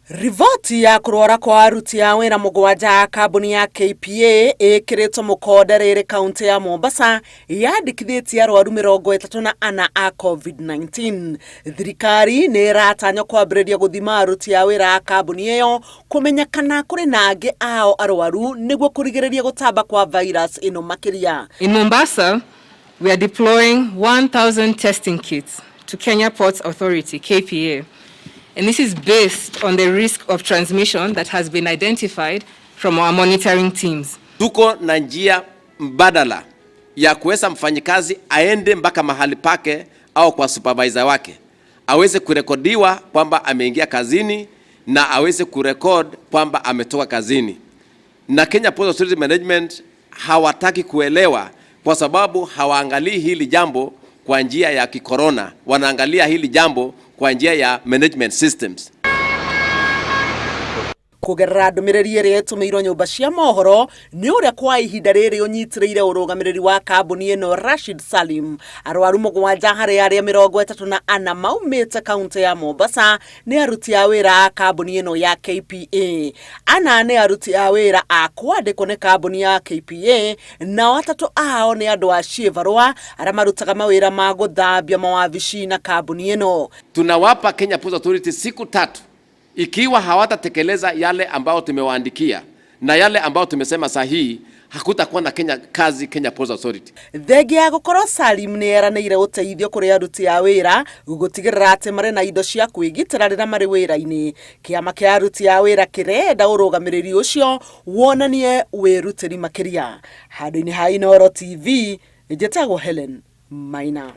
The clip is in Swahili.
Rivoti ya kurwara kwa aruti a wira mugwanja kambuni ya KPA ikiritwo mukonde riri kaunti ya Mombasa yandikithitie arwaru 34 a COVID-19. Thirikari ni iratanya kwambiriria guthima aruti a wira a kambuni iyo kumenya kana kuri na angi ao arwaru niguo kurigiriria gutamba kwa virus ino makiria. In Mombasa, we are deploying 1,000 testing kits to Kenya Ports Authority, KPA. And this is based on the risk of transmission that has been identified from our monitoring teams. Tuko na njia mbadala ya kuweza mfanyikazi aende mpaka mahali pake au kwa supervisor wake, aweze kurekodiwa kwamba ameingia kazini na aweze kurekod kwamba ametoka kazini. Na Kenya Ports Authority Management hawataki kuelewa kwa sababu hawaangalii hili jambo kwa njia ya kikorona, wanaangalia hili jambo kwa njia ya management systems. Kugerera ndumiriri iria itumirwo nyumba cia mohoro ni uria kwa ihinda riri unyitiriire urugamiriri wa kambuni ino Rashid Salim. Arwaru mugwanja hari aria 34 maumite kaunti ya Mombasa ni aruti a wira a kambuni ino ya KPA. Ana ni aruti a wira a kwandikwo ni kambuni ya KPA na watatu ao ni andu a Shivarwa aria marutaga mawira ma guthambia mawabici na kambuni ino. Tunawapa Kenya Ports Authority siku 3. Ikiwa hawatatekeleza yale ambao tumewaandikia na yale ambao tumesema sahihi, hakutakuwa na Kenya Ports Authority. Thegi ya gukorwo Salim ni eranĩire ũteithio kũrĩ aruti a wĩra gũtigĩrĩra atĩ marĩ na indo cia kwĩgitĩra rĩrĩa marĩ wĩra-inĩ. Kĩama kĩa aruti a wĩra kĩrenda ũrũgamĩrĩri ũcio wonanie wĩrutĩri makĩria. Handũ-inĩ ha Inooro TV, njĩtagwo Helen Maina.